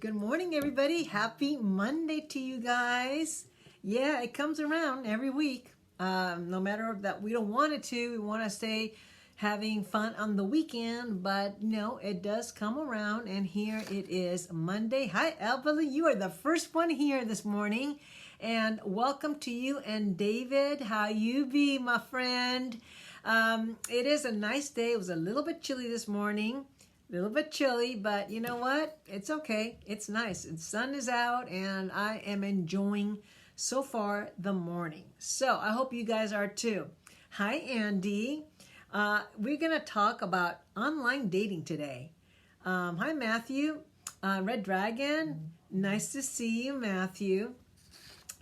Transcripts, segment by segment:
Good morning, everybody. Happy Monday to you guys. Yeah, it comes around every week. No matter that we don't want it to, we want to stay having fun on the weekend, but no, it does come around, and here it is Monday. Hi, Evelyn. You are the first one here this morning, and welcome to you and David. How you be, my friend? It is a nice day. It was a little bit chilly this morning. A little bit chilly, but you know what? It's okay. It's nice. The sun is out and I am enjoying so far the morning. So I hope you guys are too. Hi, Andy. We're going to talk about online dating today. Hi, Matthew. Red Dragon. Nice to see you, Matthew.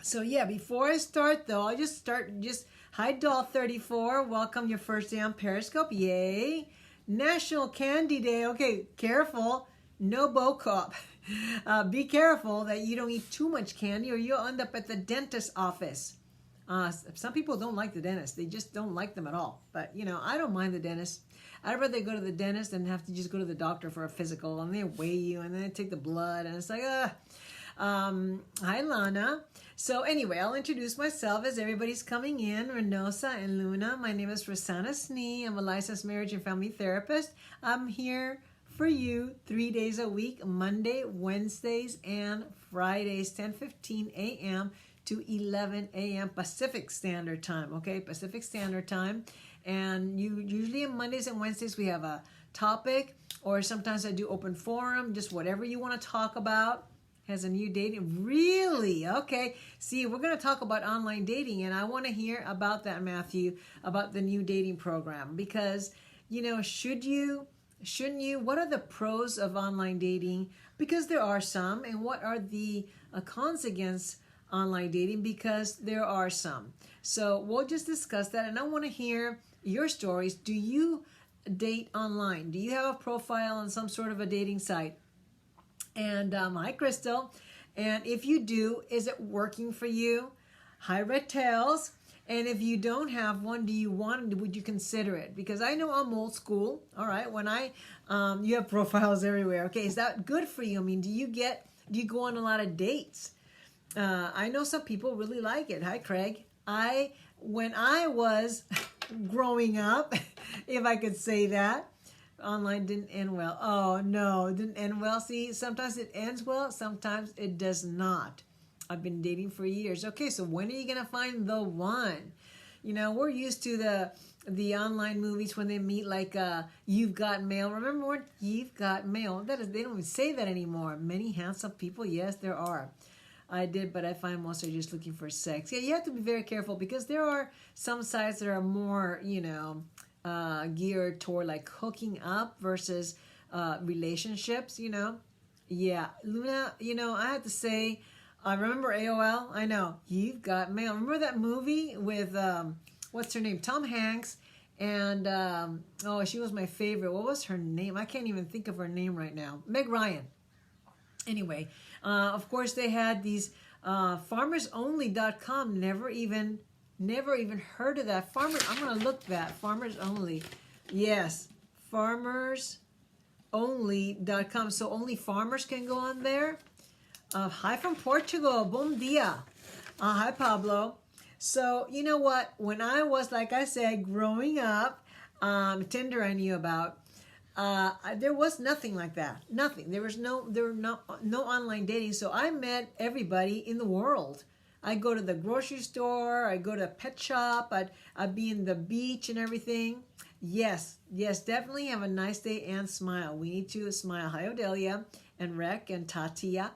So yeah, before I start though, I'll just hi, Doll34. Welcome your first day on Periscope. Yay. National Candy Day. Okay, careful. No BOCOP. Be careful that you don't eat too much candy or you'll end up at the dentist's office. Some people don't like the dentist. They just don't like them at all. But, you know, I don't mind the dentist. I'd rather go to the dentist than have to just go to the doctor for a physical. And they weigh you and then they take the blood. And it's like, hi, Lana. So anyway, I'll introduce myself as everybody's coming in. Renosa and Luna. My name is Rosanna Snee. I'm a licensed marriage and family therapist. I'm here for you 3 days a week, Monday, Wednesdays, and Fridays, 10:15 a.m. to 11 a.m. Pacific Standard Time, okay? Pacific Standard Time. And usually on Mondays and Wednesdays, we have a topic, or sometimes I do open forum, just whatever you want to talk about. Has a new dating, really? Okay. See, we're going to talk about online dating, and I want to hear about that, Matthew, about the new dating program, because, you know, shouldn't you? What are the pros of online dating? Because there are some, and what are the cons against online dating? Because there are some. So we'll just discuss that, and I want to hear your stories. Do you date online? Do you have a profile on some sort of a dating site? And hi, Crystal. And if you do, is it working for you? Hi, Red Tails. And if you don't have one, would you consider it? Because I know I'm old school. All right. When you have profiles everywhere. Okay. Is that good for you? I mean, do you go on a lot of dates? I know some people really like it. Hi, Craig. When I was growing up, if I could say that, online didn't end well. Oh, no, it didn't end well. See, sometimes it ends well, sometimes it does not. I've been dating for years. Okay, so when are you going to find the one? You know, we're used to the online movies when they meet, like You've Got Mail. Remember when You've Got Mail? They don't even say that anymore. Many handsome people, yes, there are. I did, but I find most are just looking for sex. Yeah, you have to be very careful because there are some sites that are more, you know, geared toward like hooking up versus relationships, you know. Yeah, Luna, you know, I have to say, I remember AOL. I know, You've Got Mail. Remember that movie with, what's her name? Tom Hanks. And, she was my favorite. What was her name? I can't even think of her name right now. Meg Ryan. Anyway, of course, they had these farmersonly.com. Never even heard of that. I'm going to look that. Farmers Only. Yes, farmersonly.com. So only farmers can go on there. Hi from Portugal. Bom dia. Hi, Pablo. So, you know what? When I was, like I said, growing up, Tinder I knew about. There was nothing like that. Nothing. There were no online dating. So I met everybody in the world. I go to the grocery store. I go to a pet shop. I'd be in the beach and everything. Yes, definitely have a nice day and smile. We need to smile. Hi, Odelia and Rec and Tatia.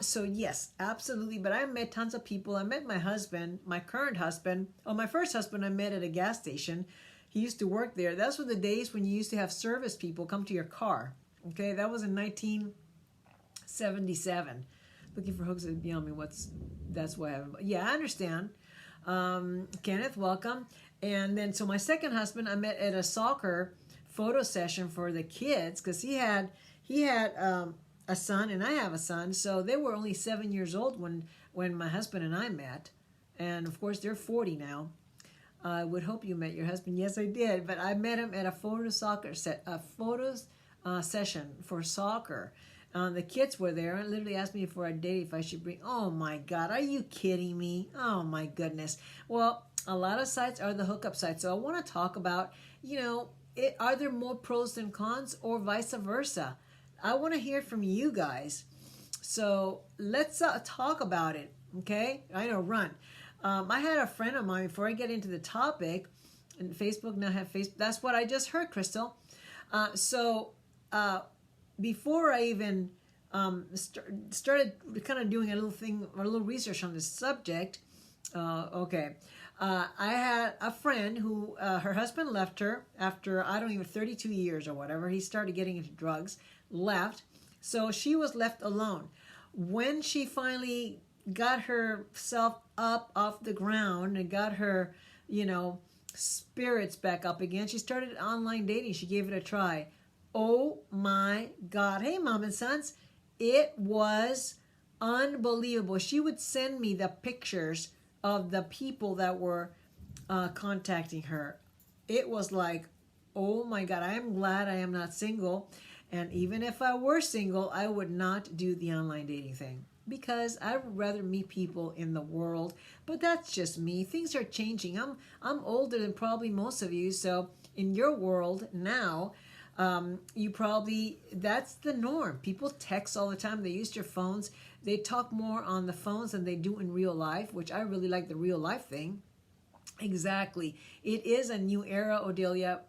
So yes, absolutely. But I met tons of people. I met my husband, my current husband. Oh, my first husband I met at a gas station. He used to work there. Those were the days when you used to have service people come to your car. Okay, that was in 1977. Looking for hooks beyond me. That's why I haven't. Yeah, I understand. Kenneth, welcome. And then, so my second husband, I met at a soccer photo session for the kids because he had a son and I have a son. So they were only 7 years old when my husband and I met, and of course they're 40 now. I would hope you met your husband. Yes, I did. But I met him at a photos session for soccer. The kids were there and literally asked me for a date if I should bring. Oh my God, are you kidding me? Oh my goodness. Well, a lot of sites are the hookup sites. So I want to talk about, are there more pros than cons or vice versa? I want to hear from you guys. So let's talk about it. Okay. I know, run. I had a friend of mine, before I get into the topic, and Facebook now have Facebook. That's what I just heard, Crystal. Before I even started kind of doing a little research on this subject, I had a friend who her husband left her after 32 years or whatever. He started getting into drugs, left, so she was left alone. When she finally got herself up off the ground and got her, spirits back up again, she started online dating. She gave it a try. Oh my God. Hey, mom and sons, it was unbelievable. She would send me the pictures of the people that were contacting her. It was like, oh my God, I am glad I am not single. And even if I were single, I would not do the online dating thing, because I would rather meet people in the world. But that's just me. Things are changing. I'm older than probably most of you. So in your world now, that's the norm. People text all the time. They use their phones. They talk more on the phones than they do in real life, which I really like the real life thing. Exactly. It is a new era, Odelia.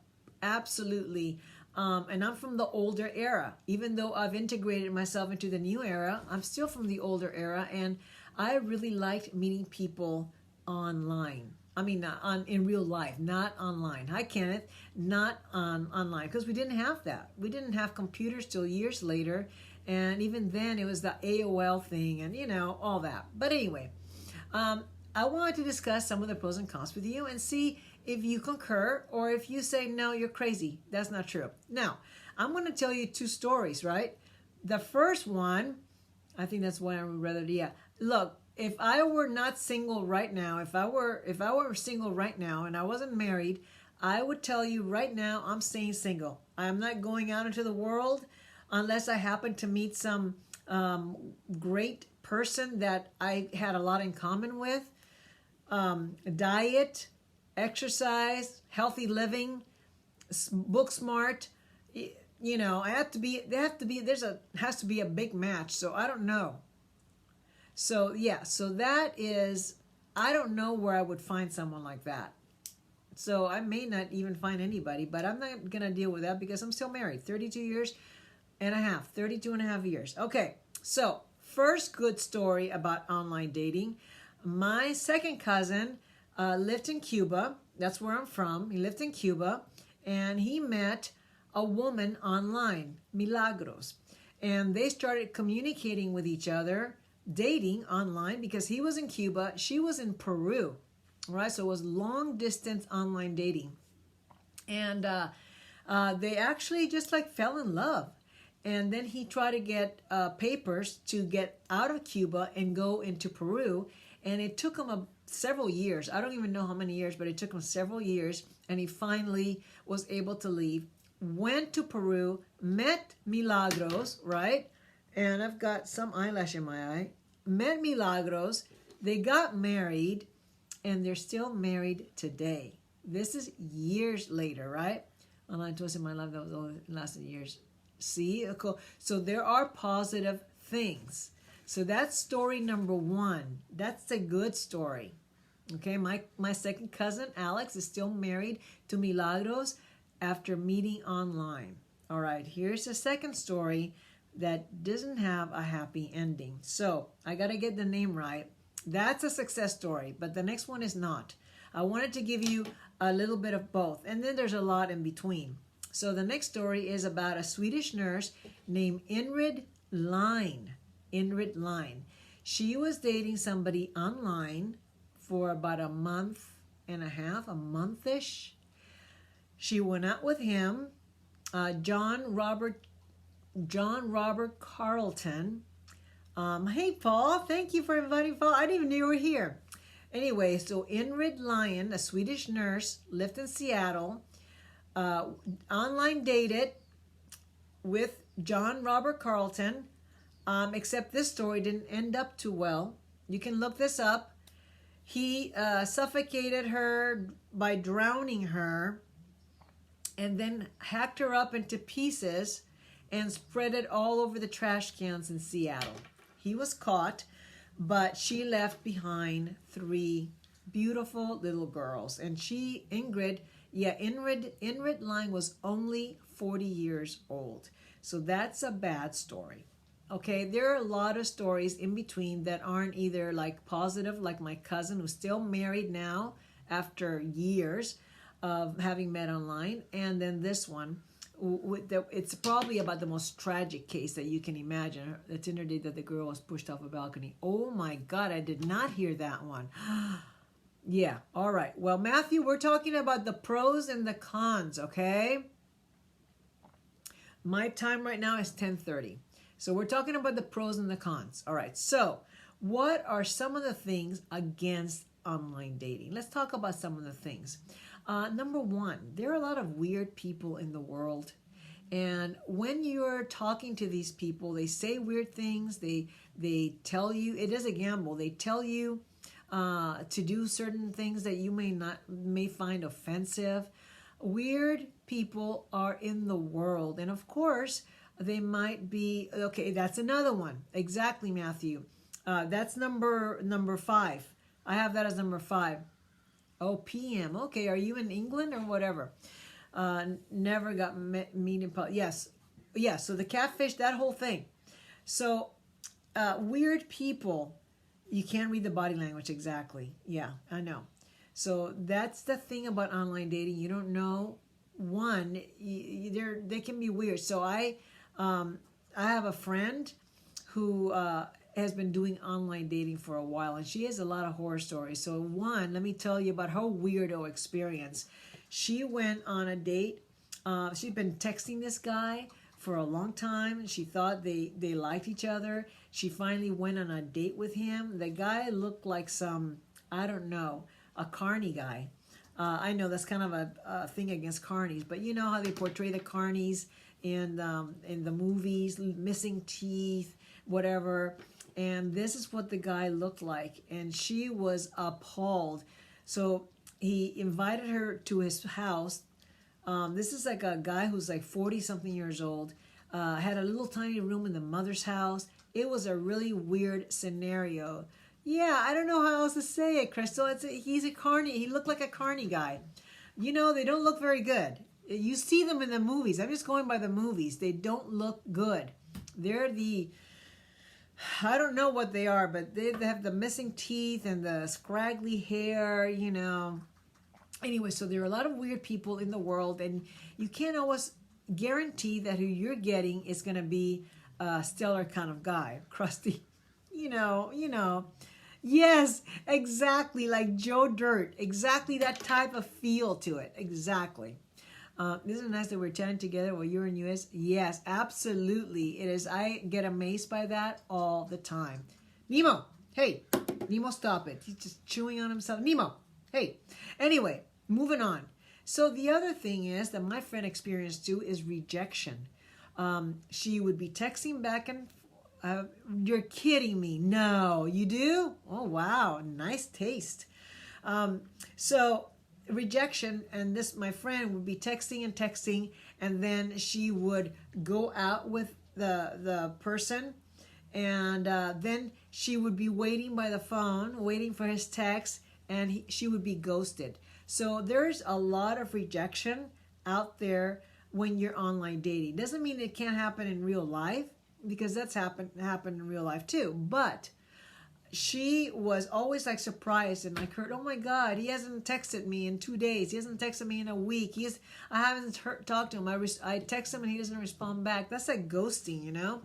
Absolutely. And I'm from the older era. Even though I've integrated myself into the new era, I'm still from the older era. And I really liked meeting people online. I mean, in real life, not online. Hi, Kenneth. Not online, because we didn't have that. We didn't have computers till years later. And even then, it was the AOL thing and, all that. But anyway, I wanted to discuss some of the pros and cons with you and see if you concur or if you say, no, you're crazy. That's not true. Now, I'm going to tell you two stories, right? The first one, I think that's what I would rather do. Yeah. Look, if I were not single right now, if I were single right now and I wasn't married, I would tell you right now I'm staying single. I'm not going out into the world unless I happen to meet some great person that I had a lot in common with. Diet, exercise, healthy living, book smart. There has to be a big match. So I don't know. So yeah, so that is, I don't know where I would find someone like that. So I may not even find anybody, but I'm not going to deal with that because I'm still married. 32 and a half years. Okay, so first good story about online dating. My second cousin lived in Cuba. That's where I'm from. He lived in Cuba, and he met a woman online, Milagros. And they started communicating with each other, dating online, because he was in Cuba, she was in Peru, right? So it was long distance online dating. And they actually just fell in love. And then he tried to get papers to get out of Cuba and go into Peru. And it took him several years. I don't even know how many years, but it took him several years. And he finally was able to leave, went to Peru, met Milagros, right? And I've got some eyelash in my eye. Met Milagros. They got married, and they're still married today. This is years later, right? Online twice in my life, that was only lasted years. See? Cool. So there are positive things. So that's story number one. That's a good story. Okay, my second cousin, Alex, is still married to Milagros after meeting online. All right, here's the second story that doesn't have a happy ending. So I got to get the name right. That's a success story, but the next one is not. I wanted to give you a little bit of both, and then there's a lot in between. So the next story is about a Swedish nurse named Ingrid Line. Ingrid Line. She was dating somebody online for about a month and a half, a month-ish. She went out with him, John Robert Carlton. Hey, Paul. Thank you for inviting Paul. I didn't even know you were here. Anyway, so Ingrid Lyon, a Swedish nurse, lived in Seattle, online dated with John Robert Carlton except this story didn't end up too well. You can look this up. He suffocated her by drowning her and then hacked her up into pieces and spread it all over the trash cans in Seattle. He was caught, but she left behind 3 beautiful little girls. And Ingrid Lyne was only 40 years old. So that's a bad story. Okay, there are a lot of stories in between that aren't either like positive, like my cousin who's still married now after years of having met online, and then this one, it's probably about the most tragic case that you can imagine. The Tinder date that the girl was pushed off a balcony. Oh my God, I did not hear that one. Yeah, all right. Well, Matthew, we're talking about the pros and the cons, okay? My time right now is 10:30. So we're talking about the pros and the cons. All right, so what are some of the things against online dating? Let's talk about some of the things. Number one, there are a lot of weird people in the world. And when you're talking to these people, they say weird things. They tell you, it is a gamble. They tell you to do certain things that you may find offensive. Weird people are in the world. And of course, they might be, okay, that's another one. Exactly, Matthew. That's number 5. I have that as number 5. Oh, PM. Okay, are you in England or whatever? Never got meeting. Yes. So the catfish, that whole thing. So weird people, you can't read the body language exactly. Yeah, I know. So that's the thing about online dating. You don't know. One, they can be weird. So I have a friend who has been doing online dating for a while, and she has a lot of horror stories. So one, let me tell you about her weirdo experience. She went on a date. She'd been texting this guy for a long time. She thought they liked each other. She finally went on a date with him. The guy looked like some, I don't know, a carny guy. I know that's kind of a thing against carnies, but you know how they portray the carnies in the movies, missing teeth, whatever. And this is what the guy looked like, and she was appalled. So he invited her to his house. This is like a guy who's like 40-something years old, had a little tiny room in the mother's house. It was a really weird scenario. Yeah, I don't know how else to say it, Crystal. He's a carny. He looked like a carny guy. You know, they don't look very good. You see them in the movies. I'm just going by the movies. They don't look good. They're I don't know what they are, but they have the missing teeth and the scraggly hair, you know. Anyway, so there are a lot of weird people in the world, and you can't always guarantee that who you're getting is going to be a stellar kind of guy. Crusty, you know. Yes, exactly, like Joe Dirt. Exactly that type of feel to it. Exactly. Isn't it nice that we're chatting together while you're in US? Yes, absolutely. It is. I get amazed by that all the time. Nemo, hey. Nemo, stop it. He's just chewing on himself. Nemo, hey. Anyway, moving on. So the other thing is that my friend experienced too is rejection. She would be texting back and you're kidding me. No, you do? Oh, wow. Nice taste. So rejection, and my friend would be texting, and then she would go out with the person, and then she would be waiting by the phone, waiting for his text, and she would be ghosted. So there's a lot of rejection out there when you're online dating. Doesn't mean it can't happen in real life, because that's happened in real life too. But she was always like surprised and like hurt. Oh my God, he hasn't texted me in 2 days. He hasn't texted me in a week. I haven't talked to him. I text him and he doesn't respond back. That's like ghosting, you know?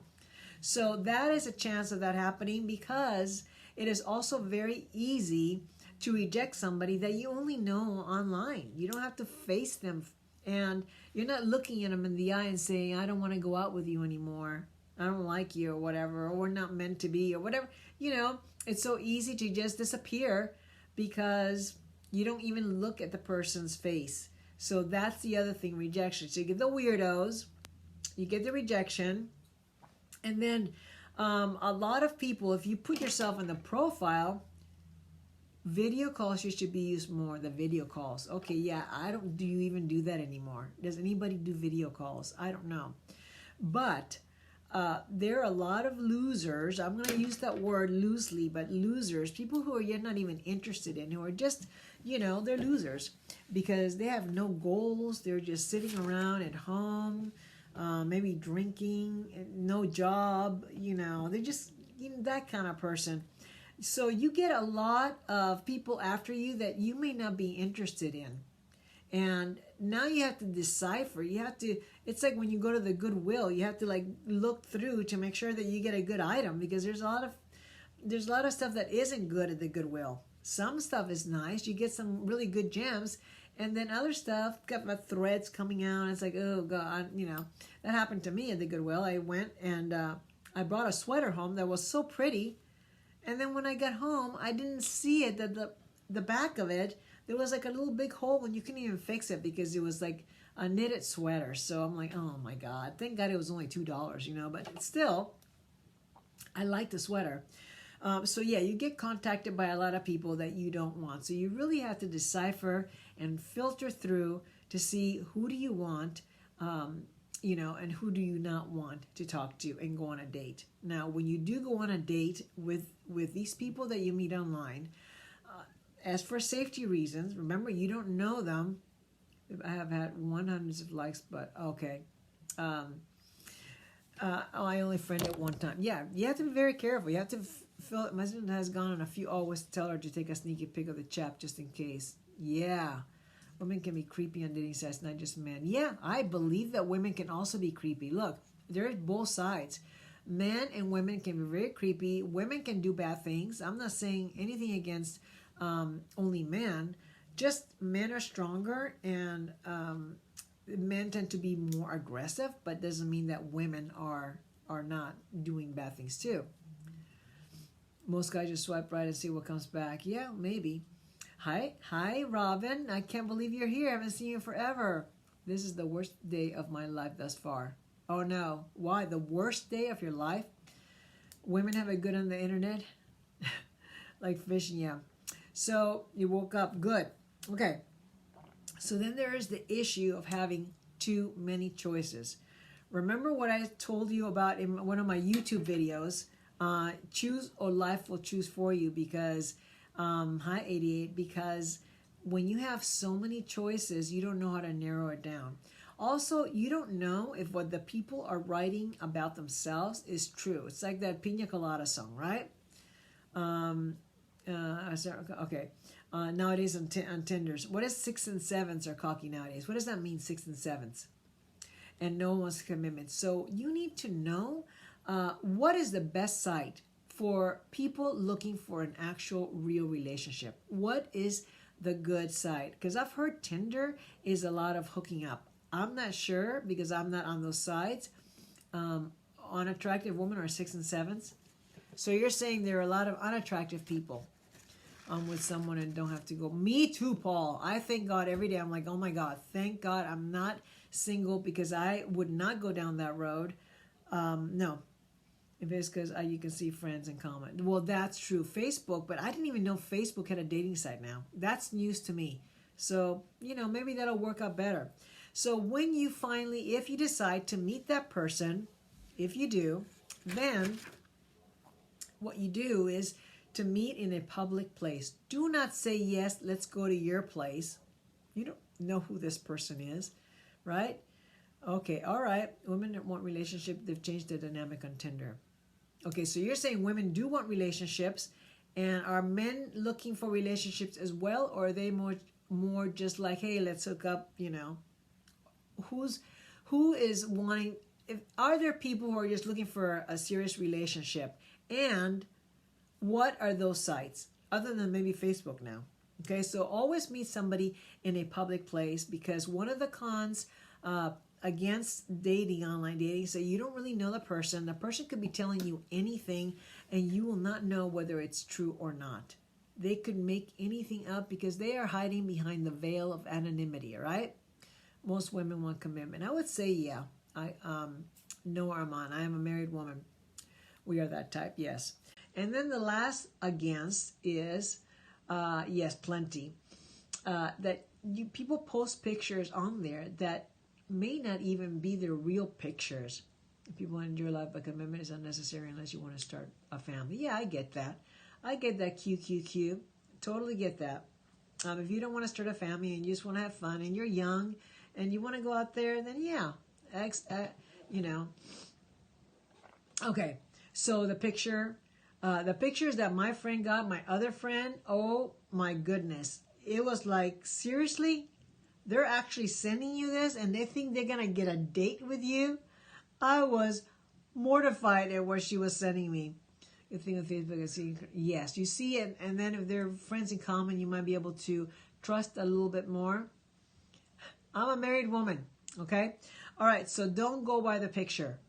So that is a chance of that happening, because it is also very easy to reject somebody that you only know online. You don't have to face them, and you're not looking at them in the eye and saying, I don't want to go out with you anymore. I don't like you, or whatever, or we're not meant to be, or whatever. You know, it's so easy to just disappear because you don't even look at the person's face. So that's the other thing, rejection. So you get the weirdos, you get the rejection, and then A lot of people, if you put yourself in the profile, video calls you should be used more. The video calls. Okay, yeah, I don't. Do you even do that anymore? Does anybody do video calls? I don't know, but there are a lot of losers. I'm going to use that word loosely, but losers, people who are yet not even interested in, who are just, they're losers because they have no goals. They're just sitting around at home, maybe drinking, no job. They're just that kind of person. So you get a lot of people after you that you may not be interested in. And now you have to decipher. It's like when you go to the Goodwill, you have to like look through to make sure that you get a good item, because there's a lot of stuff that isn't good at the Goodwill. Some stuff is nice. You get some really good gems, and then other stuff got my threads coming out. And it's like, oh God, that happened to me at the Goodwill. I went and I brought a sweater home that was so pretty. And then when I got home, I didn't see it, that the back of it, there was like a little big hole and you couldn't even fix it because it was like a knitted sweater. So I'm like, oh my God, thank God it was only $2, but still, I like the sweater. So yeah, you get contacted by a lot of people that you don't want. So you really have to decipher and filter through to see who do you want, and who do you not want to talk to and go on a date. Now, when you do go on a date with these people that you meet online, as for safety reasons, remember, you don't know them. I have had 100 of likes, but okay. I only friend at one time. Yeah, you have to be very careful. You have to feel it. My husband has gone on a few. Always tell her to take a sneaky pic of the chap just in case. Yeah. Women can be creepy on dating sites, not just men. Yeah, I believe that women can also be creepy. Look, there's both sides. Men and women can be very creepy. Women can do bad things. I'm not saying anything against only men. Just men are stronger, and men tend to be more aggressive, but doesn't mean that women are not doing bad things too. Most guys just swipe right and see what comes back. Yeah, maybe. Hi, Robin. I can't believe you're here. I haven't seen you forever. This is the worst day of my life thus far. Oh no. Why? The worst day of your life? Women have it good on the internet? Like fishing, yeah. So you woke up good. Okay. So then there is the issue of having too many choices. Remember what I told you about in one of my YouTube videos? Choose or life will choose for you, because hi 88, because when you have so many choices, you don't know how to narrow it down. Also, you don't know if what the people are writing about themselves is true. It's like that Pina Colada song, right? Okay. Nowadays on Tinders, what is 6 and 7s are cocky nowadays? What does that mean, 6 and 7s? And no one wants commitment. So you need to know what is the best site for people looking for an actual real relationship. What is the good site? Because I've heard Tinder is a lot of hooking up. I'm not sure because I'm not on those sites. Unattractive women are 6 and 7s. So you're saying there are a lot of unattractive people with someone and don't have to go. Me too, Paul. I thank God every day. I'm like, oh my God, thank God I'm not single, because I would not go down that road. No. If it's because you can see friends and comment. Well, that's true. Facebook, but I didn't even know Facebook had a dating site now. That's news to me. So, maybe that'll work out better. So when you finally, if you decide to meet that person, if you do, then what you do is to meet in a public place. Do not say, yes, let's go to your place. You don't know who this person is, right? Okay, all right. Women that want relationship, they've changed the dynamic on Tinder. Okay, so you're saying women do want relationships, and are men looking for relationships as well, or are they more just like, hey, let's hook up, Who is wanting, are there people who are just looking for a serious relationship? And what are those sites, other than maybe Facebook now? Okay, so always meet somebody in a public place, because one of the cons against dating, online dating, so you don't really know the person. The person could be telling you anything and you will not know whether it's true or not. They could make anything up because they are hiding behind the veil of anonymity, right? Most women want commitment. I would say, yeah. No, Armand, I am a married woman We are that type, yes. And then the last against is, yes, plenty. That people post pictures on there that may not even be their real pictures. People in your life, but commitment is unnecessary unless you want to start a family. Yeah, I get that. I get that. QQQ. Totally get that. If you don't want to start a family and you just want to have fun and you're young and you want to go out there, then yeah, you know. Okay, so the pictures that my friend got, my other friend, oh my goodness. It was like, seriously? They're actually sending you this and they think they're going to get a date with you? I was mortified at what she was sending me. You think of Facebook and see, yes, you see it, and then if they're friends in common, you might be able to trust a little bit more. I'm a married woman, okay? All right, so don't go by the picture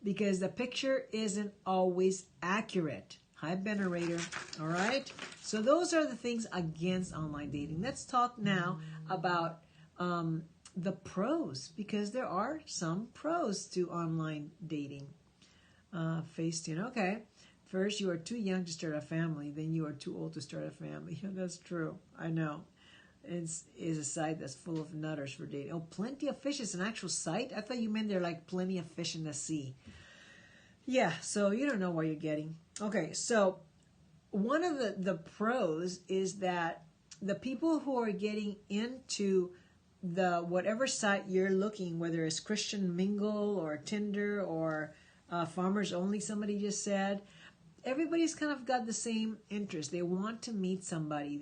because the picture isn't always accurate. Hi, Benerator, all right? So those are the things against online dating. Let's talk now about the pros, because there are some pros to online dating. Facetune, okay. First, you are too young to start a family. Then you are too old to start a family. Yeah, that's true. I know. It's a site that's full of nutters for dating. Oh, Plenty of Fish is an actual site? I thought you meant they're like plenty of fish in the sea. Yeah, so you don't know what you're getting. Okay, so one of the pros is that the people who are getting into the whatever site you're looking, whether it's Christian Mingle or Tinder or Farmers Only, somebody just said, everybody's kind of got the same interest. They want to meet somebody.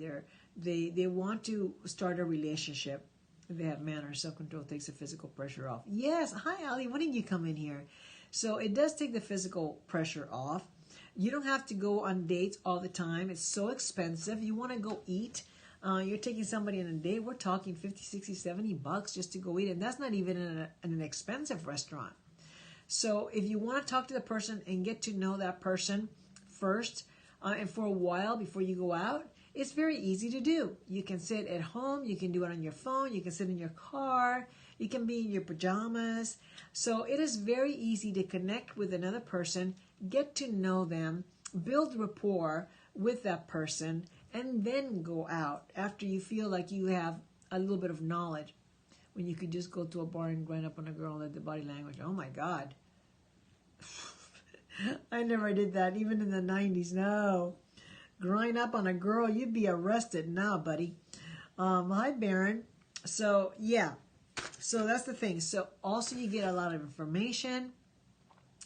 They want to start a relationship. If they have manners, self-control takes the physical pressure off. Yes, hi Ali, when did you come in here? So it does take the physical pressure off. You don't have to go on dates all the time. It's so expensive. You want to go eat. You're taking somebody on a date. We're talking 50, 60, 70 bucks just to go eat. And that's not even in an expensive restaurant. So if you want to talk to the person and get to know that person first and for a while before you go out, it's very easy to do. You can sit at home. You can do it on your phone. You can sit in your car. You can be in your pajamas. So it is very easy to connect with another person, get to know them, build rapport with that person, and then go out after you feel like you have a little bit of knowledge. When you could just go to a bar and grind up on a girl and let the body language. Oh my God. I never did that, even in the 90s. No. Grind up on a girl, you'd be arrested now, buddy. Hi, Baron. So, yeah. So that's the thing. So also you get a lot of information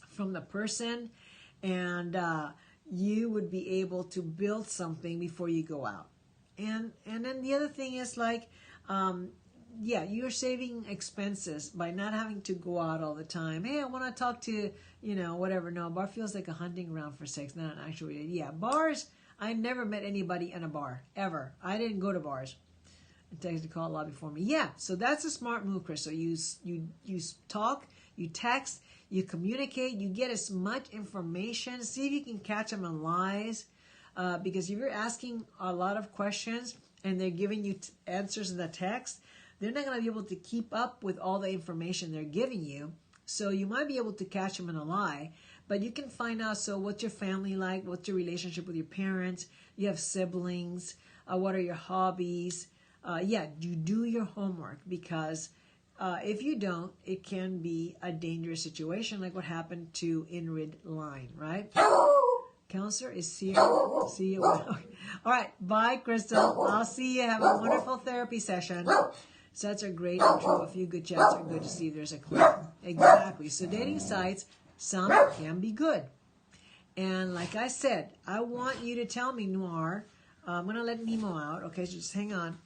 from the person, and you would be able to build something before you go out. And then the other thing is like, yeah, you're saving expenses by not having to go out all the time. Hey, I want to talk to, whatever. No, a bar feels like a hunting ground for sex, not an actual. Yeah, bars, I never met anybody in a bar, ever. I didn't go to bars. Text to call a lot before me. Yeah, so that's a smart move, Chris. So you talk, you text, you communicate, you get as much information. See if you can catch them on lies. Because if you're asking a lot of questions and they're giving you answers in the text, they're not going to be able to keep up with all the information they're giving you. So you might be able to catch them in a lie, but you can find out, so what's your family like? What's your relationship with your parents? You have siblings. What are your hobbies? Yeah, you do your homework, because if you don't, it can be a dangerous situation like what happened to Inrid Line, right? Counselor is here. See you. All right, bye, Crystal. I'll see you. Have a wonderful therapy session. Sites are great and true. A few good chats are good to see if there's a click. Exactly. So dating sites, some can be good. And like I said, I want you to tell me, Noir. I'm going to let Nemo out. Okay, so just hang on.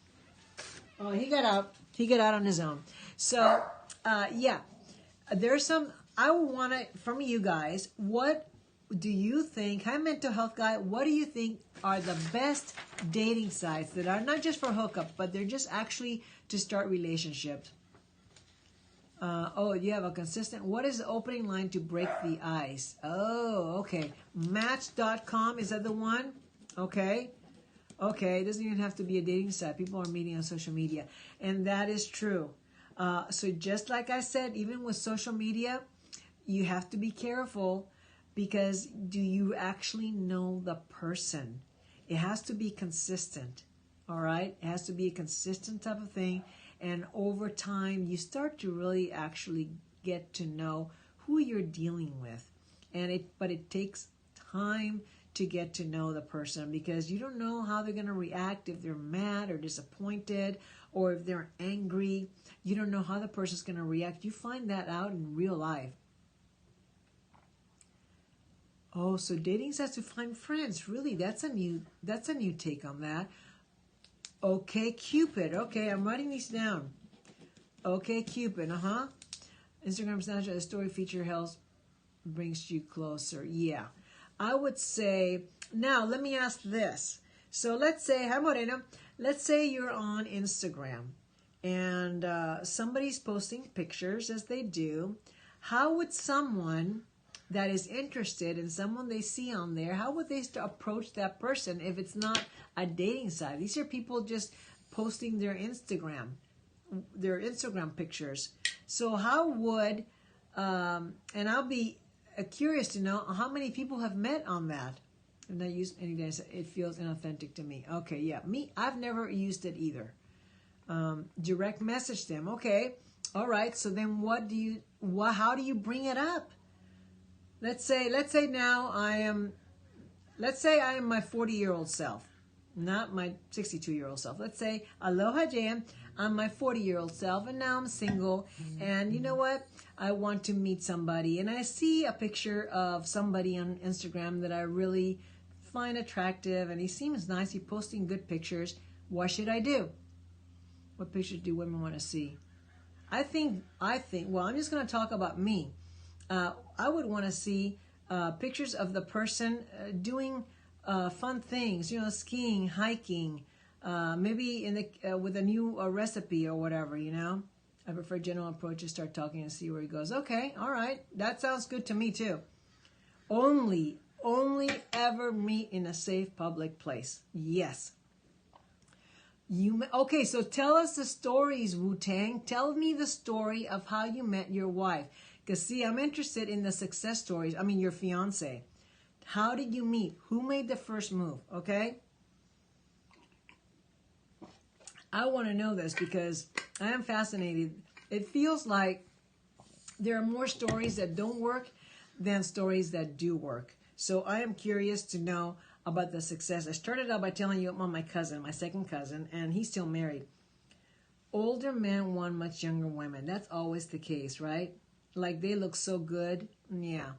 Oh, he got out. He got out on his own. So, yeah, there's some, I want to, from you guys, what do you think, hi mental health guy, what do you think are the best dating sites that are not just for hookup, but they're just actually to start relationships? Oh, you have a consistent, what is the opening line to break the ice? Oh, okay. Match.com, is that the one? Okay. Okay, it doesn't even have to be a dating site. People are meeting on social media. And that is true. So just like I said, even with social media, you have to be careful, because do you actually know the person? It has to be consistent, all right? It has to be a consistent type of thing. And over time, you start to really actually get to know who you're dealing with. But it takes time to get to know the person, because you don't know how they're going to react, if they're mad or disappointed, or if they're angry. You don't know how the person's going to react. You find that out in real life. Oh, so dating has to find friends. Really, that's a new take on that. Okay, Cupid. Okay, I'm writing these down. Okay, Cupid. Instagram, Snapchat, story feature helps brings you closer. Yeah, I would say. Now, let me ask this. So let's say, hi Morena. Let's say you're on Instagram and somebody's posting pictures, as they do. How would someone that is interested in someone they see on there, how would they approach that person if it's not a dating site? These are people just posting their Instagram pictures. So how would, and I'll be curious to know how many people have met on that. And I use any days. It feels inauthentic to me. Okay, yeah, me. I've never used it either. Direct message them. Okay, all right. So then, how do you bring it up? Let's say now I am my 40-year-old self, not my 62-year-old self. Let's say, aloha Jan, I'm my 40-year-old self, and now I'm single, and you know what? I want to meet somebody, and I see a picture of somebody on Instagram that I really find attractive, and he seems nice. He's posting good pictures. What should I do? What pictures do women want to see? I think, well, I'm just going to talk about me. I would want to see pictures of the person doing fun things, skiing, hiking, maybe with a new recipe or whatever, I prefer general approaches, start talking and see where he goes. Okay, all right, that sounds good to me too. Only ever meet in a safe public place. Yes. Okay, so tell us the stories, Wu-Tang. Tell me the story of how you met your wife. Because, see, I'm interested in the success stories. I mean, your fiance. How did you meet? Who made the first move? Okay? I want to know this because I am fascinated. It feels like there are more stories that don't work than stories that do work. So I am curious to know about the success. I started out by telling you about my cousin, my second cousin, and he's still married. Older men want much younger women. That's always the case, right? Like they look so good. Yeah.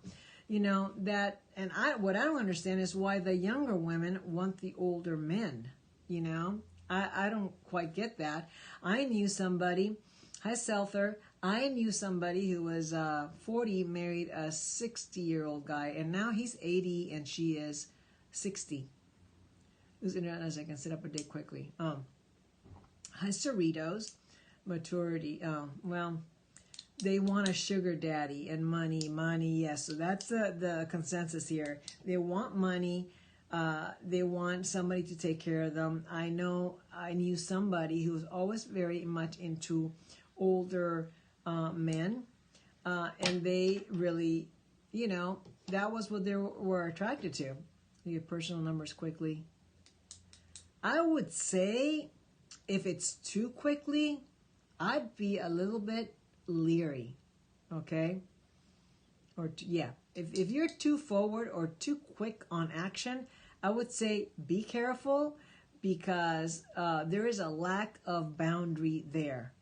What I don't understand is why the younger women want the older men, I don't quite get that. I knew somebody, hi Selther, I knew somebody who was 40, married a 60-year-old guy, and now he's 80 and she is 60. Who's internet as I can set up a date quickly. Hi Cerritos, maturity. Well, they want a sugar daddy and money. Yes, so that's the consensus here. They want money. They want somebody to take care of them. I knew somebody who was always very much into older men, and they really, that was what they were attracted to. You get personal numbers quickly. I would say if it's too quickly, I'd be a little bit leery, okay? If you're too forward or too quick on action, I would say be careful because there is a lack of boundary there.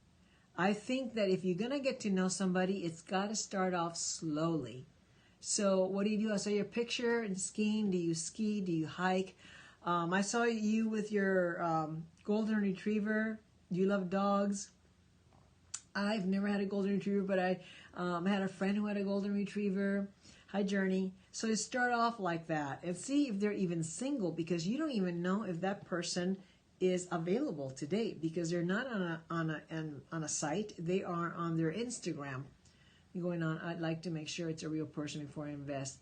I think that if you're going to get to know somebody, it's got to start off slowly. So what do? I saw your picture in skiing. Do you ski? Do you hike? I saw you with your golden retriever. Do you love dogs? I've never had a golden retriever, but I had a friend who had a golden retriever. Hi, Journey. So you start off like that and see if they're even single, because you don't even know if that person is available to date because they're not on a site. They are on their Instagram. You're going on, I'd like to make sure it's a real person before I invest.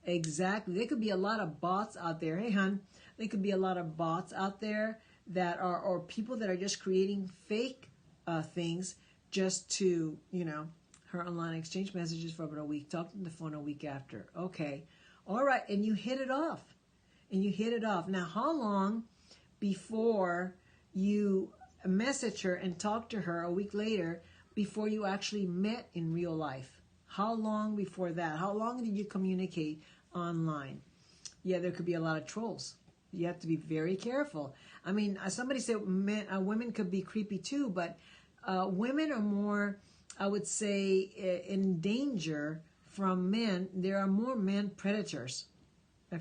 Exactly. There could be a lot of bots out there. Hey, hon. There could be a lot of bots out there that are, or people that are just creating fake things just to, her online exchange messages for about a week, talk on the phone a week after. Okay. All right, and you hit it off. And you hit it off. Now, how long before you message her and talk to her a week later before you actually met in real life? How long before that? How long did you communicate online? Yeah, there could be a lot of trolls. You have to be very careful. I mean, somebody said women could be creepy too, but women are more, I would say, in danger from men. There are more men predators.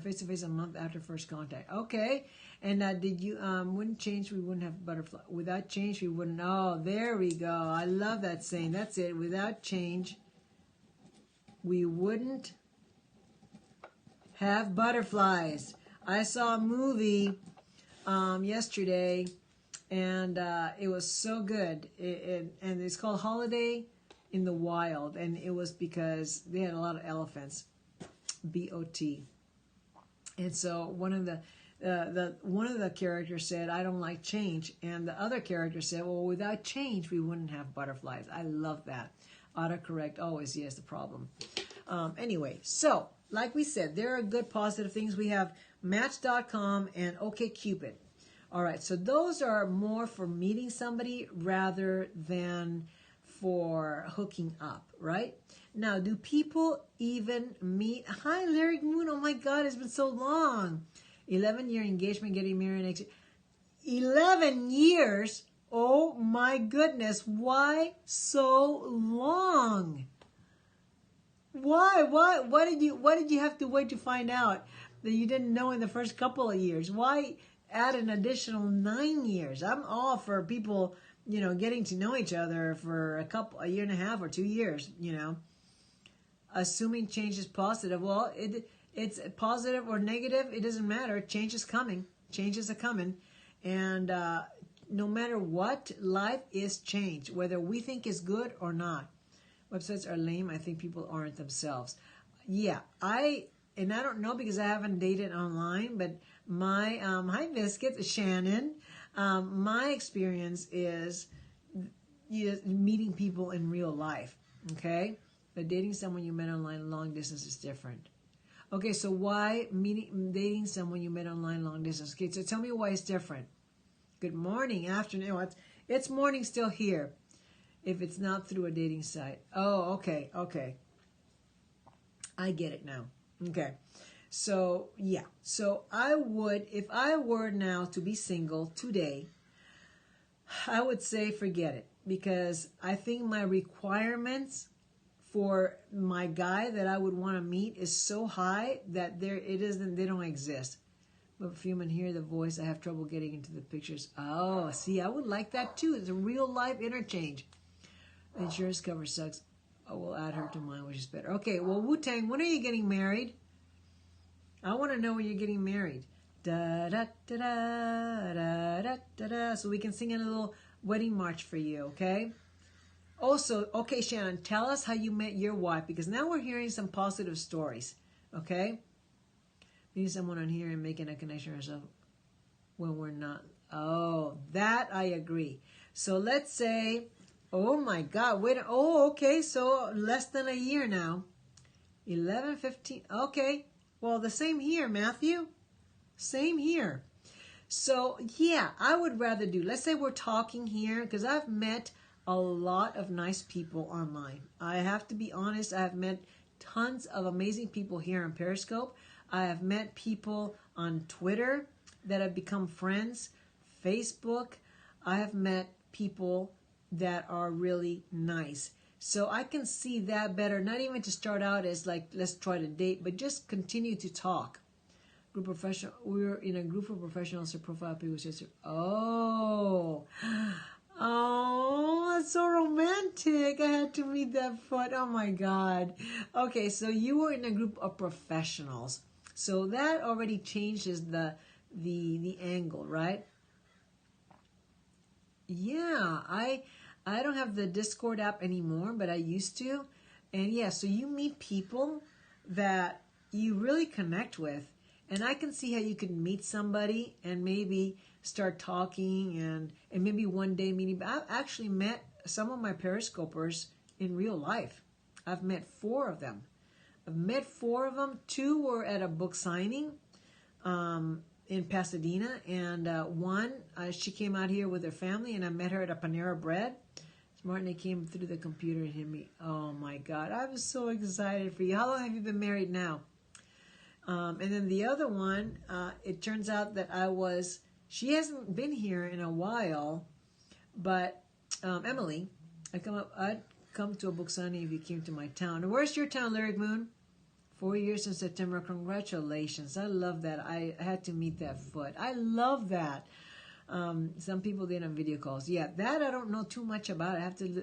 Face-to-face a month after first contact. Okay. And did you, wouldn't change, we wouldn't have butterfly. Without change, we wouldn't. Oh, there we go. I love that saying. That's it. Without change, we wouldn't have butterflies. I saw a movie yesterday, and it was so good. And it's called Holiday in the Wild, and it was because they had a lot of elephants. B-O-T. And so one of the characters said, "I don't like change," and the other character said, "Well, without change, we wouldn't have butterflies." I love that. Autocorrect always is the problem. Anyway, so like we said, there are good positive things. We have Match.com and OkCupid. All right, so those are more for meeting somebody rather than for hooking up, right? Now, do people even meet? Hi, Larry Moon. Oh my God, it's been so long. 11-year engagement, getting married next year. 11 years? Oh my goodness. Why so long? Why? What did you have to wait to find out that you didn't know in the first couple of years? Why add an additional 9 years? I'm all for people, getting to know each other for a year and a half or 2 years, Assuming change is positive. Well, it's positive or negative. It doesn't matter. Change is coming. Changes are coming. And no matter what, life is change, whether we think is good or not. Websites are lame. I think people aren't themselves. Yeah, I don't know because I haven't dated online, but my, hi Biscuit, Shannon, my experience is meeting people in real life, okay? But dating someone you met online long distance is different. Okay, so why dating someone you met online long distance? Okay, so tell me why it's different. Good morning, afternoon. It's morning still here. If it's not through a dating site. Oh, okay. I get it now. Okay. So, yeah. So I would, if I were now to be single today, I would say forget it. Because I think my requirements for my guy that I would want to meet is so high that they don't exist. But if you can hear the voice, I have trouble getting into the pictures. Oh, see, I would like that too. It's a real life interchange. The insurance cover sucks. Oh, we'll add her to mine, which is better. Okay, well, Wu-Tang, when are you getting married? I want to know when you're getting married. Da da da da da da da da. So we can sing a little wedding march for you, okay? Also, okay, Shannon, tell us how you met your wife, because now we're hearing some positive stories, okay? Meeting someone on here and making a connection ourselves when we're not. Oh, that I agree. So let's say, oh my God, okay, so less than a year now. 11, 15, okay. Well, the same here, Matthew. Same here. So, yeah, I would rather let's say we're talking here, because I've met a lot of nice people online. I have to be honest, I have met tons of amazing people here on Periscope. I have met people on Twitter that have become friends, Facebook. I have met people that are really nice. So I can see that better, not even to start out as like, let's try to date, but just continue to talk. We're in a group of professionals, her profile pic was just, oh, that's so romantic. I had to meet that foot. Oh my God. Okay, so you were in a group of professionals. So that already changes the angle, right? Yeah, I don't have the Discord app anymore, but I used to. And yeah, so you meet people that you really connect with. And I can see how you could meet somebody and maybe start talking and maybe one day meeting. But I've actually met some of my Periscopers in real life. I've met 4 of them. I've met 4 of them. 2 were at a book signing in Pasadena, and one, she came out here with her family, and I met her at a Panera Bread. Martin came through the computer and hit me. Oh my God, I was so excited for you. How long have you been married now? And then the other one, it turns out that she hasn't been here in a while, but Emily, I'd come to a book signing if you came to my town. And where's your town, Lyric Moon? 4 years in September. Congratulations. I love that. I had to meet that foot. I love that. Some people did on video calls. Yeah, that I don't know too much about. I have to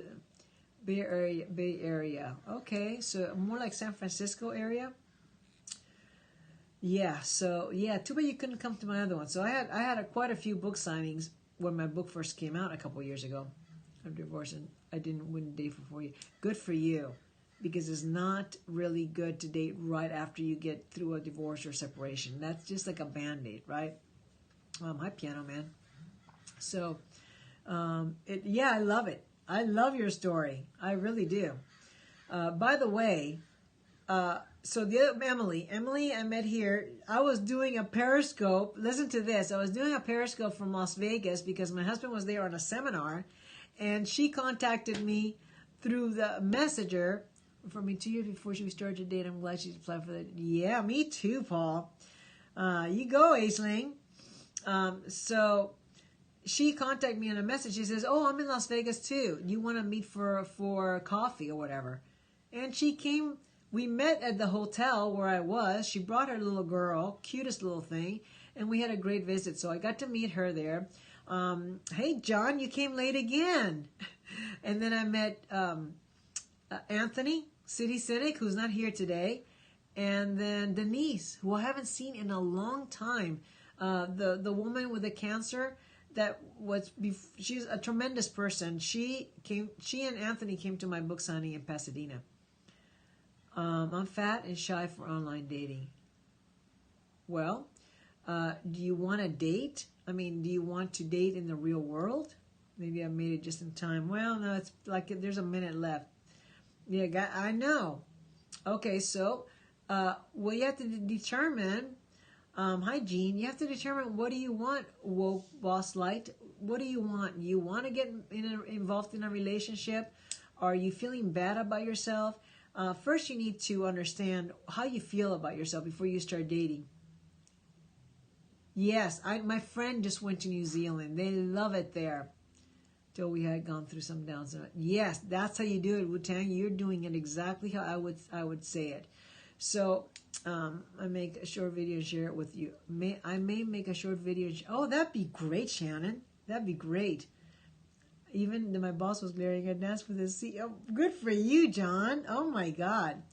Bay Area. Okay, so more like San Francisco area. Yeah, so yeah, too bad you couldn't come to my other one. So I had quite a few book signings when my book first came out a couple years ago. I'm divorced and I didn't win a date for 4 years. Good for you, because it's not really good to date right after you get through a divorce or separation. That's just like a Band-Aid, right? Hi, Piano Man. So, yeah, I love it. I love your story. I really do. By the way, so the other Emily I met here. I was doing a Periscope. Listen to this. I was doing a Periscope from Las Vegas because my husband was there on a seminar, and she contacted me through the messenger for me 2 years before she started to date. I'm glad she's applied for that. Yeah, me too, Paul. You go, Aisling. So she contacted me in a message. She says, "Oh, I'm in Las Vegas too. You want to meet for coffee or whatever?" And she came. We met at the hotel where I was. She brought her little girl, cutest little thing, and we had a great visit. So I got to meet her there. Hey, John, you came late again. And then I met Anthony, City Cynic, who's not here today, and then Denise, who I haven't seen in a long time. The woman with the cancer she's a tremendous person. She and Anthony came to my book signing in Pasadena. I'm fat and shy for online dating. Well, do you want to date? I mean, do you want to date in the real world? Maybe I made it just in time. Well, no, it's like there's a minute left. Yeah, I know. Okay, so, well, you have to determine, hi, Jean, you have to determine what do you want, woke boss light. What do you want? You want to get involved in a relationship? Are you feeling bad about yourself? First, you need to understand how you feel about yourself before you start dating. Yes, my friend just went to New Zealand. They love it there. Till we had gone through some downs. Yes, that's how you do it, Wu-Tang. You're doing it exactly how I would say it. So I make a short video and share it with you. I may make a short video. Oh, that'd be great, Shannon. That'd be great. Even my boss was glaring at Nance with his CEO. Good for you, John. Oh, my God.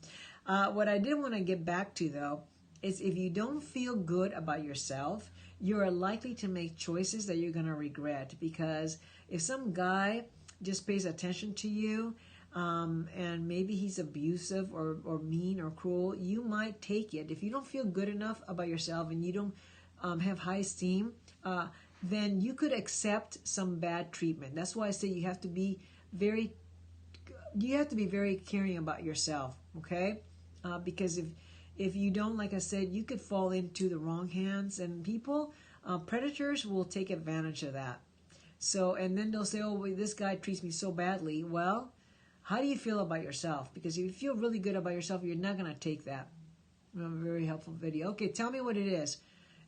What I did want to get back to, though, is if you don't feel good about yourself, you're likely to make choices that you're going to regret. Because if some guy just pays attention to you, and maybe he's abusive or mean or cruel, you might take it. If you don't feel good enough about yourself and you don't have high esteem, then you could accept some bad treatment. That's why I say you have to be very caring about yourself, okay? Because if you don't, like I said, you could fall into the wrong hands, and predators will take advantage of that. So, and then they'll say, "Oh, well, this guy treats me so badly." Well, how do you feel about yourself? Because if you feel really good about yourself, you're not going to take that. A very helpful video. Okay, tell me what it is.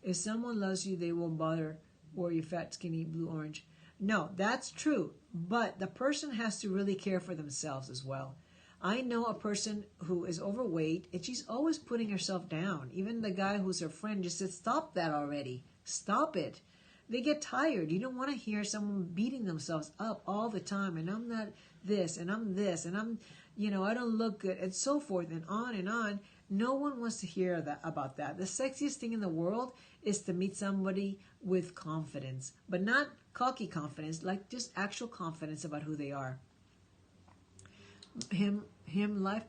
If someone loves you, they won't bother. Or you fat, skinny, blue, orange. No, that's true. But the person has to really care for themselves as well. I know a person who is overweight, and she's always putting herself down. Even the guy who's her friend just said, "Stop that already. Stop it." They get tired. You don't want to hear someone beating themselves up all the time. And I'm not this, and I'm this, and I'm, I don't look good, and so forth, and on and on. No one wants to hear about that. The sexiest thing in the world is to meet somebody with confidence, but not cocky confidence, like just actual confidence about who they are. Life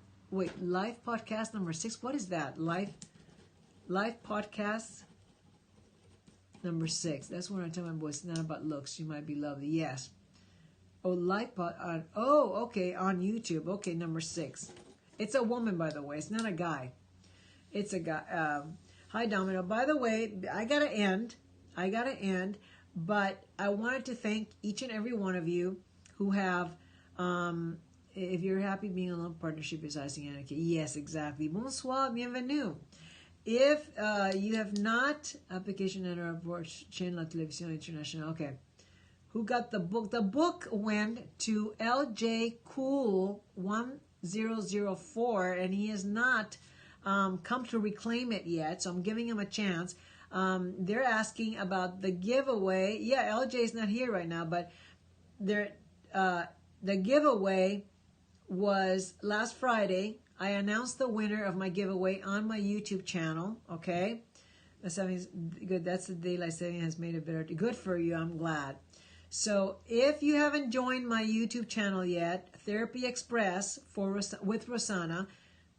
podcast number 6. What is that? Life podcast number 6. That's when I tell my boys it's not about looks. You might be lovely. Yes. Oh, okay, on YouTube. Okay, number 6. It's a woman, by the way. It's not a guy. It's a guy. Hi, Domino. By the way, I gotta end, but I wanted to thank each and every one of you who have, if you're happy being alone, partnership is icing etiquette. Yes, exactly. Bonsoir, bienvenue. If you have not, application and chaîne la télévision internationale. Okay. Who got the book? The book went to LJ Cool 1004, and he has not come to reclaim it yet, so I'm giving him a chance. They're asking about the giveaway. Yeah, LJ is not here right now, but the giveaway was last Friday. I announced the winner of my giveaway on my YouTube channel. Okay, that's good. That's the daylight saving has made it better. Good for you. I'm glad. So if you haven't joined my YouTube channel yet, Therapy Express with Rosanna,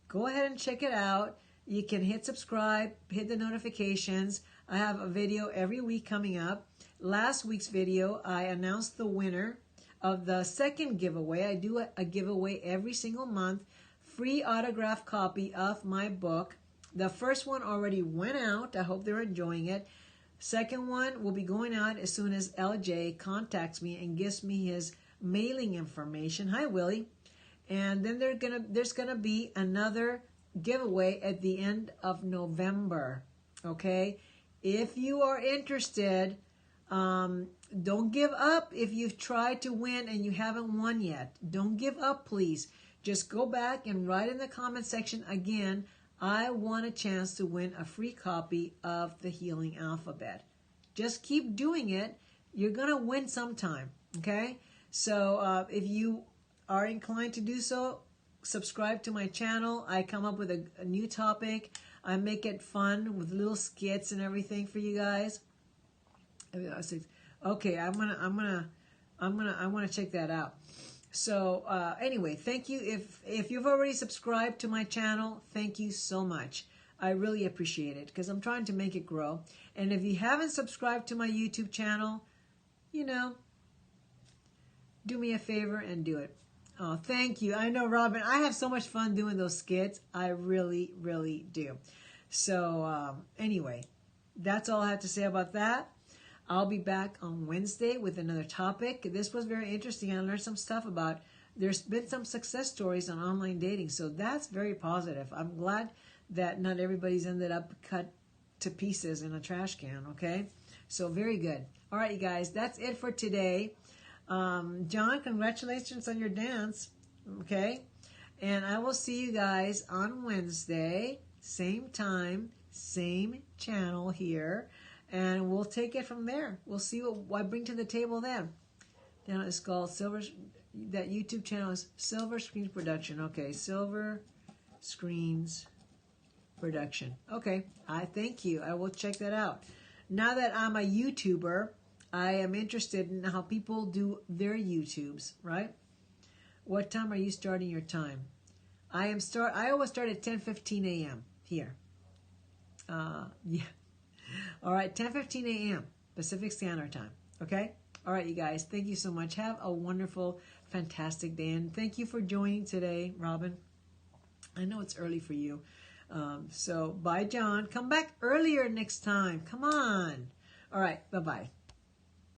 go ahead and check it out. You can hit subscribe, hit the notifications. I have a video every week coming up. Last week's video, I announced the winner of the second giveaway. I do a giveaway every single month. Free autographed copy of my book. The first one already went out. I hope they're enjoying it. Second one will be going out as soon as LJ contacts me and gives me his mailing information. Hi, Willie. And then there's gonna be another giveaway at the end of November. Okay, if you are interested, don't give up. If you've tried to win and you haven't won yet, don't give up, please. Just go back and write in the comment section again, I want a chance to win a free copy of the Healing Alphabet. Just keep doing it. You're going to win sometime, okay? So if you are inclined to do so, subscribe to my channel. I come up with a new topic. I make it fun with little skits and everything for you guys. Okay, I want to check that out. So anyway, thank you. If you've already subscribed to my channel, thank you so much. I really appreciate it because I'm trying to make it grow. And if you haven't subscribed to my YouTube channel, you know, do me a favor and do it. Oh, thank you. I know, Robin, I have so much fun doing those skits. I really, really do. So anyway, that's all I have to say about that. I'll be back on Wednesday with another topic. This was very interesting. I learned some stuff about, there's been some success stories on online dating. So that's very positive. I'm glad that not everybody's ended up cut to pieces in a trash can, okay? So very good. All right, you guys, that's it for today. John, congratulations on your dance, okay? And I will see you guys on Wednesday, same time, same channel here. And we'll take it from there. We'll see what I bring to the table then. Now it's called Silver. That YouTube channel is Silver Screens Production. Okay, Silver Screens Production. Okay, I thank you. I will check that out. Now that I'm a YouTuber, I am interested in how people do their YouTubes. Right? What time are you starting your time? I always start at 10:15 a.m. here. Yeah. All right, 10:15 a.m. Pacific Standard Time. Okay? All right, you guys. Thank you so much. Have a wonderful, fantastic day. And thank you for joining today, Robin. I know it's early for you. So, bye, John. Come back earlier next time. Come on. All right, bye-bye.